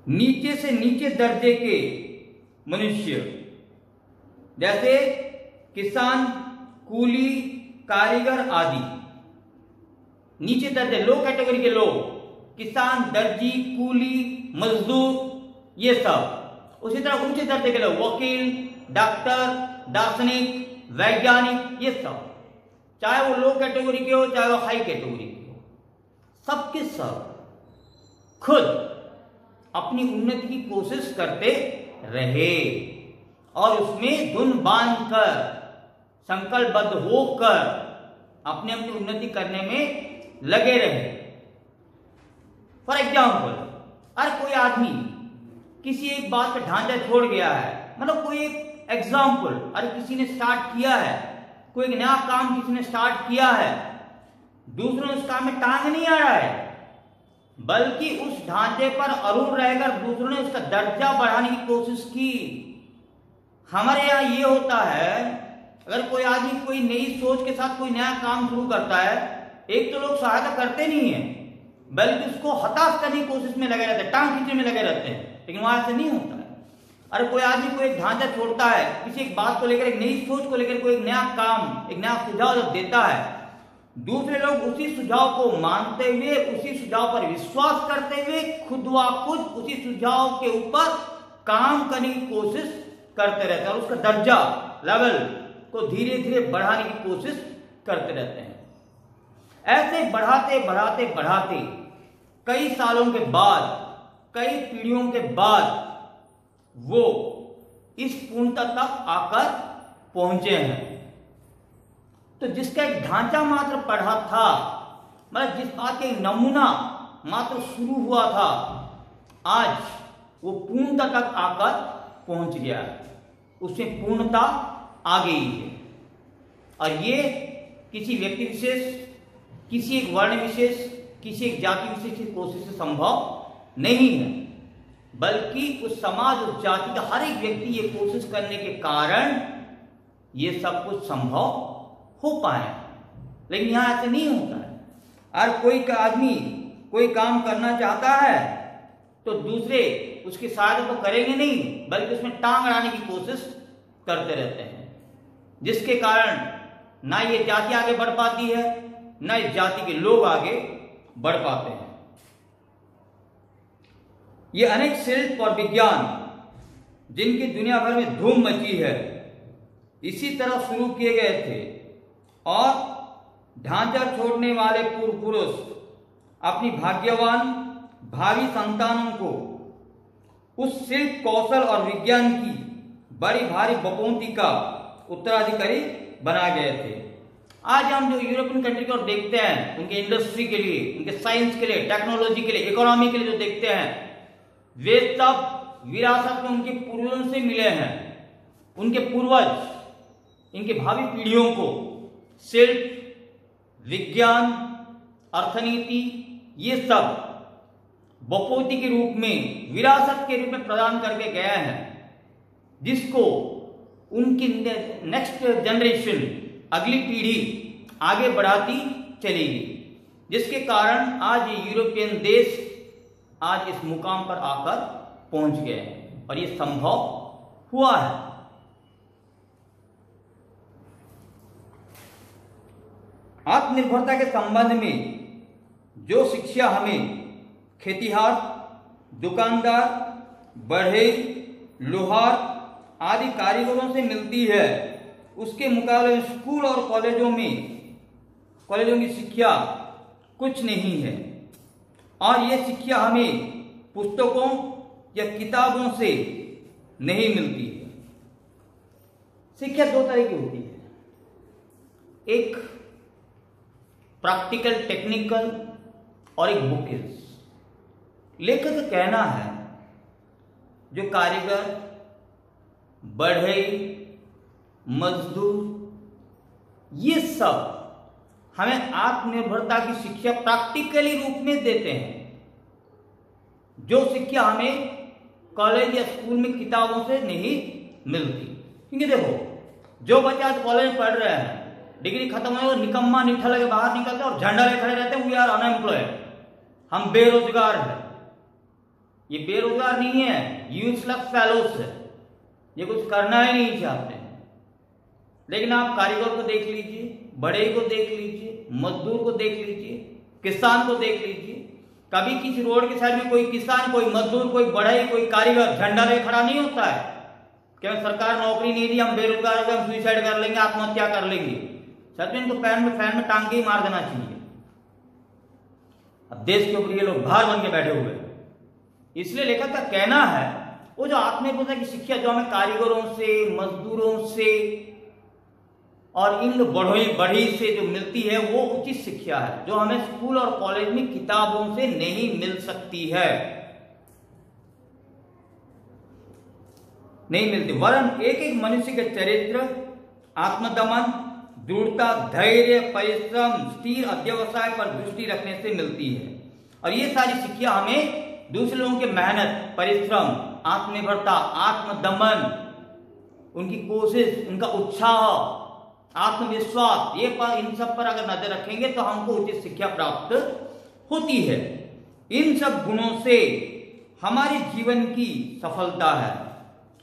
नीचे से नीचे दर्जे के मनुष्य जैसे किसान, कूली, कारीगर आदि, नीचे दर्जे, लो कैटेगरी के लोग, किसान, दर्जी, कूली, मजदूर, ये सब। उसी तरह ऊंचे दर्जे के लोग, वकील, डॉक्टर, दार्शनिक, वैज्ञानिक, ये सब, चाहे वो लो कैटेगरी के हो, चाहे वो हाई कैटेगरी के हो, सबके सब खुद अपनी उन्नति की कोशिश करते रहे और उसमें धुन बांधकर, संकल्पबद्ध होकर अपनी अपनी उन्नति करने में लगे रहे। फॉर एग्जाम्पल, अगर कोई आदमी किसी एक बात पर ढांचा छोड़ गया है, मतलब कोई एक एग्जाम्पल, अरे किसी ने स्टार्ट किया है, कोई एक नया काम किसी ने स्टार्ट किया है, दूसरों ने उस काम में टांग नहीं आ रहा है, बल्कि उस ढांचे पर अरूढ़ रहकर दूसरों ने उसका दर्जा बढ़ाने की कोशिश की। हमारे यहाँ ये होता है, अगर कोई आदमी कोई नई सोच के साथ कोई नया काम शुरू करता है, एक तो लोग सहायता करते नहीं है, बल्कि उसको हताश करने की कोशिश में लगे रहते हैं, टांग खींचने में लगे रहते हैं। लेकिन वहां ऐसे नहीं होता है। अरे कोई आदमी को एक ढांचा छोड़ता है, किसी एक बात को लेकर, एक नई सोच को लेकर, कोई एक नया काम, एक नया सुझाव जब देता है, दूसरे लोग उसी सुझाव को मानते हुए, उसी सुझाव पर विश्वास करते हुए खुद व खुद उसी सुझाव के ऊपर काम करने की कोशिश करते रहते हैं और उसका दर्जा, लेवल को धीरे धीरे बढ़ाने की कोशिश करते रहते हैं। ऐसे बढ़ाते बढ़ाते बढ़ाते कई सालों के बाद, कई पीढ़ियों के बाद वो इस पूर्णता तक आकर पहुंचे हैं। तो जिसका एक ढांचा मात्र पढ़ा था, मतलब जिस बात का नमूना मात्र शुरू हुआ था, आज वो पूर्णता तक आकर पहुंच गया है, उसमें पूर्णता आ गई है। और ये किसी व्यक्ति विशेष, किसी एक वर्ण विशेष, किसी एक जाति विशेष की कोशिश से संभव नहीं है, बल्कि उस समाज, उस जाति का हर एक व्यक्ति ये कोशिश करने के कारण ये सब कुछ संभव हो पाया। लेकिन यहां ऐसे नहीं होता है। अगर कोई आदमी कोई काम करना चाहता है तो दूसरे उसकी सहायता तो करेंगे नहीं, बल्कि उसमें टांग अड़ाने की कोशिश करते रहते हैं, जिसके कारण ना ये जाति आगे बढ़ पाती है, ना इस जाति के लोग आगे बढ़ पाते हैं। ये अनेक शिल्प और विज्ञान जिनकी दुनिया भर में धूम मची है, इसी तरह शुरू किए गए थे और ढांचा छोड़ने वाले पूर्व पुरुष अपनी भाग्यवान भावी संतानों को उस शिल्प, कौशल और विज्ञान की बड़ी भारी बपौती का उत्तराधिकारी बना गए थे। आज हम जो यूरोपियन कंट्री को देखते हैं, उनके इंडस्ट्री के लिए, उनके साइंस के लिए, टेक्नोलॉजी के लिए, इकोनॉमी के लिए जो देखते हैं, वे सब विरासत में उनके पूर्वजों से मिले हैं। उनके पूर्वज इनके भावी पीढ़ियों को शिल्प, विज्ञान, अर्थनीति, ये सब बपोती के रूप में, विरासत के रूप में प्रदान करके गया है, जिसको उनकी नेक्स्ट जनरेशन, अगली पीढ़ी आगे बढ़ाती चलेगी, जिसके कारण आज ये यूरोपियन देश आज इस मुकाम पर आकर पहुंच गए हैं और ये संभव हुआ है। आत्मनिर्भरता के संबंध में जो शिक्षा हमें खेतिहार, दुकानदार, बढ़ई, लोहार आदि कारीगरों से मिलती है, उसके मुकाबले स्कूल और कॉलेजों की शिक्षा कुछ नहीं है। और यह शिक्षा हमें पुस्तकों या किताबों से नहीं मिलती है। शिक्षा दो तरह की होती है, एक प्रैक्टिकल टेक्निकल और एक बुकिश। लेखक का कहना है जो कारीगर, बढ़ई, मजदूर, ये सब हमें आत्मनिर्भरता की शिक्षा प्रैक्टिकली रूप में देते हैं, जो शिक्षा हमें कॉलेज या स्कूल में किताबों से नहीं मिलती। क्योंकि देखो, जो बच्चा आज कॉलेज में पढ़ रहे हैं, डिग्री खत्म हो, निकम्मा निठल के बाहर निकलते और झंडा ले खड़े रहते हैं, वी आर अनएम्प्लॉयड, हम बेरोजगार हैं। ये बेरोजगार नहीं है, यूजलेस फेलोस है, ये कुछ करना ही नहीं चाहते हैं। लेकिन आप कारीगर को देख लीजिए, बड़े को देख लीजिए, मजदूर को देख लीजिए, किसान को देख लीजिए, कभी किसी रोड के साइड में कोई किसान, कोई मजदूर, कोई बढ़ई, कोई कारीगर झंडा ले खड़ा नहीं होता है कि सरकार नौकरी नहीं दी, हम बेरोजगार हो गए, हम सुसाइड कर लेंगे, आत्महत्या कर लेंगे। सच में इनको फैन में टांग के ही मार देना चाहिए। अब देश के ऊपर ये लोग भार बन के बैठे हुए हैं। इसलिए लेखक का कहना है वो जो आत्मनिर्भरता की शिक्षा जो हमें कारीगरों से, मजदूरों से और इन बढ़ई से जो मिलती है, वो उचित शिक्षा है, जो हमें स्कूल और कॉलेज में किताबों से नहीं मिल सकती है, नहीं मिलती। वरन एक एक मनुष्य के चरित्र, आत्मदमन, दृढ़ता, धैर्य, परिश्रम, स्थिर अध्यवसाय पर दृष्टि रखने से मिलती है। और ये सारी शिक्षा हमें दूसरे लोगों के मेहनत, परिश्रम, आत्मनिर्भरता, आत्मदमन, उनकी कोशिश, उनका उत्साह, आत्मविश्वास, ये पर इन सब पर अगर नजर रखेंगे तो हमको उचित शिक्षा प्राप्त होती है। इन सब गुणों से हमारे जीवन की सफलता है,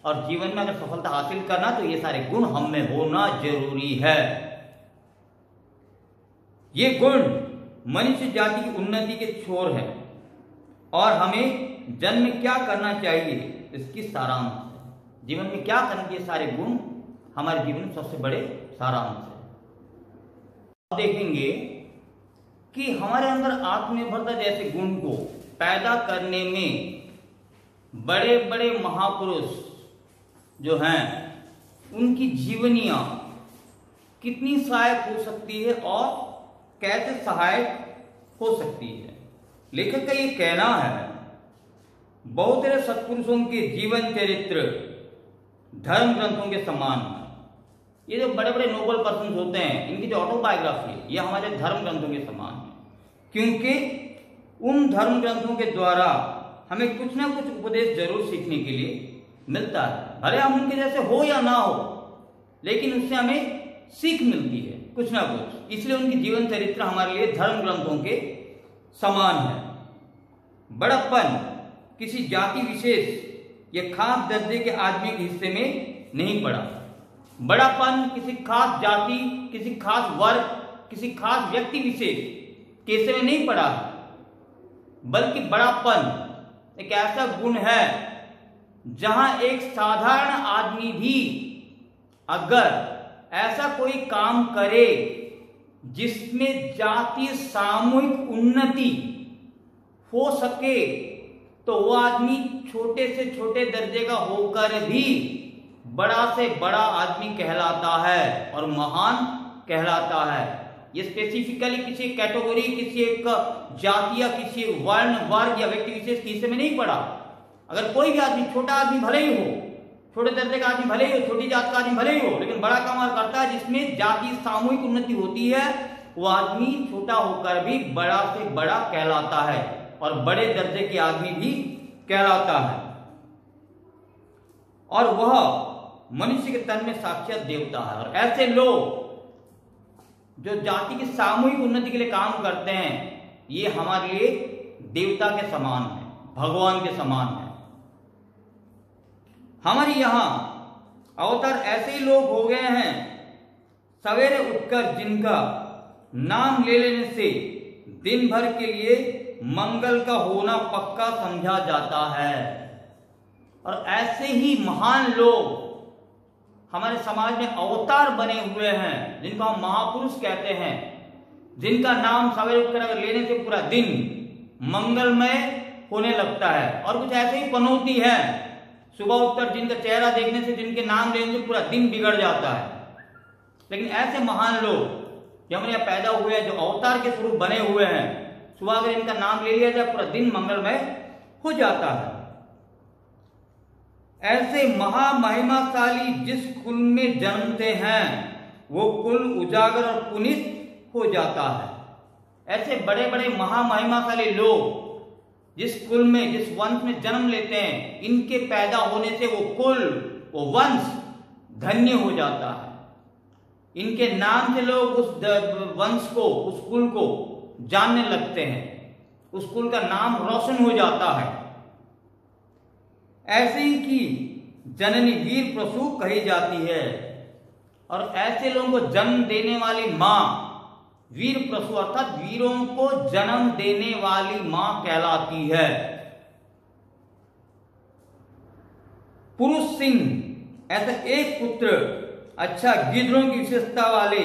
और जीवन में अगर सफलता हासिल करना तो ये सारे गुण हम में होना जरूरी है। ये गुण मनुष्य जाति की उन्नति के छोर है और हमें जन्म में क्या करना चाहिए इसकी सारांश है। जीवन में क्या करना चाहिए, सारे गुण हमारे जीवन में सबसे बड़े सारांश है। अब देखेंगे कि हमारे अंदर आत्मनिर्भरता जैसे गुण को पैदा करने में बड़े बड़े महापुरुष जो हैं उनकी जीवनियां कितनी सहायक हो सकती है और कैसे सहायक हो सकती है। लेखक का ये कहना है, बहुत सारे सत्पुरुषों के जीवन चरित्र धर्म ग्रंथों के समान है। ये जो बड़े बड़े नोबल पर्सन होते हैं, इनकी जो ऑटोबायोग्राफी है, ये हमारे धर्म ग्रंथों के समान है, क्योंकि उन धर्म ग्रंथों के द्वारा हमें कुछ ना कुछ उपदेश जरूर सीखने के लिए मिलता है। भले हम उनके जैसे हो या ना हो, लेकिन उससे हमें सीख मिलती है कुछ ना कुछ। इसलिए उनकी जीवन चरित्र हमारे लिए धर्म ग्रंथों के समान है। बड़प्पन किसी जाति विशेष या खास दर्जे के आदमी के हिस्से में नहीं पड़ा। बड़ापन किसी खास जाति, किसी खास वर्ग, किसी खास व्यक्ति विशेष के हिस्से में नहीं पड़ा, बल्कि बड़ापन एक ऐसा गुण है जहां एक साधारण आदमी भी अगर ऐसा कोई काम करे जिसमें जातीय सामूहिक उन्नति हो सके, तो वो आदमी छोटे से छोटे दर्जे का होकर भी बड़ा से बड़ा आदमी कहलाता है और महान कहलाता है। ये स्पेसिफिकली किसी कैटेगरी, किसी एक जाति या किसी वर्ण, वर्ग या व्यक्ति विशेष के हिस्से में नहीं पड़ा। अगर कोई भी आदमी, छोटा आदमी भले ही हो, छोटे दर्जे का आदमी भले ही हो, छोटी जात का आदमी भले ही हो, लेकिन बड़ा काम करता है जिसमें जाति सामूहिक उन्नति होती है, वो आदमी छोटा होकर भी बड़ा से बड़ा कहलाता है। और बड़े दर्जे के आदमी भी कहलाता है। और वह मनुष्य के तन में साक्षात देवता है। और ऐसे लोग जो जाति की सामूहिक उन्नति के लिए काम करते हैं, ये हमारे लिए देवता के समान है, भगवान के समान है। हमारे यहां अवतार ऐसे ही लोग हो गए हैं, सवेरे उठकर जिनका नाम ले लेने से दिन भर के लिए मंगल का होना पक्का समझा जाता है। और ऐसे ही महान लोग हमारे समाज में अवतार बने हुए हैं, जिनको हम महापुरुष कहते हैं, जिनका नाम सवेरे उठकर अगर लेने से पूरा दिन मंगलमय होने लगता है। और कुछ ऐसे ही पनौती है, सुबह उठकर जिनका चेहरा देखने से, जिनके नाम लेने से पूरा दिन बिगड़ जाता है। लेकिन ऐसे महान लोग जो हमारे यहाँ पैदा हुए हैं, जो अवतार के स्वरूप बने हुए हैं, सुबह अगर इनका नाम ले लिया जाए पूरा दिन मंगलमय हो जाता है। ऐसे महामहिमाशाली जिस कुल में जन्मते हैं वो कुल उजागर और पुनीत हो जाता है। ऐसे बड़े बड़े महामहिमाशाली लोग जिस कुल में, जिस वंश में जन्म लेते हैं, इनके पैदा होने से वो कुल, वो वंश धन्य हो जाता है। इनके नाम से लोग उस वंश को, उस कुल को जानने लगते हैं, उस कुल का नाम रोशन हो जाता है। ऐसे ही की जननी वीर प्रसू कही जाती है। और ऐसे लोगों को जन्म देने वाली मां वीर प्रसू अर्थात वीरों को जन्म देने वाली मां कहलाती है। पुरुष सिंह ऐसा एक पुत्र, अच्छा गिद्धों की विशेषता वाले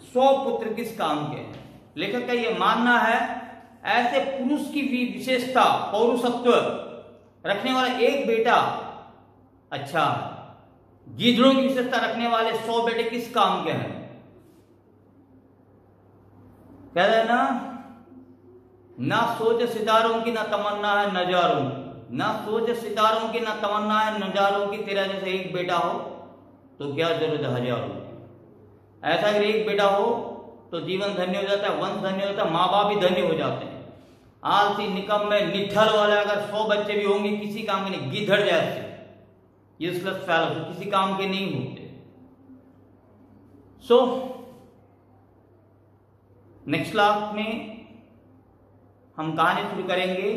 100 पुत्र किस काम के हैं? लेखक का यह मानना है ऐसे पुरुष की विशेषता, पौरुषत्व रखने वाला एक बेटा, अच्छा गिद्धों की विशेषता रखने वाले 100 बेटे किस काम के हैं? कह रहे ना सोच सितारों की ना तमन्ना है नजारों, ना सोच सितारों की ना तमन्ना है नजारों की, तेरा जैसे एक बेटा हो तो क्या जरूरत है हजारों की। ऐसा अगर एक बेटा हो तो जीवन धन्य हो जाता है, वंश धन्य हो जाता है, माँ बाप भी धन्य हो जाते हैं। आलसी, निकम्मे, निठल वाले अगर 100 बच्चे भी होंगे किसी काम के नहीं, गिद्धड़ जैसे यूजलेस फेलो, किसी काम के नहीं होते। सो नेक्स्ट क्लास में हम कहानी शुरू करेंगे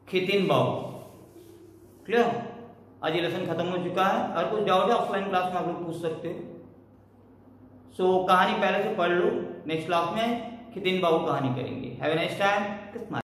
खितिन बाऊ। क्लियर? आज ये लेसन खत्म हो चुका है। अगर कुछ डाउट है ऑफलाइन क्लास में आप लोग पूछ सकते हो। सो कहानी पहले से पढ़ लो, नेक्स्ट क्लास में खितिन बाऊ कहानी करेंगे। Have a nice time.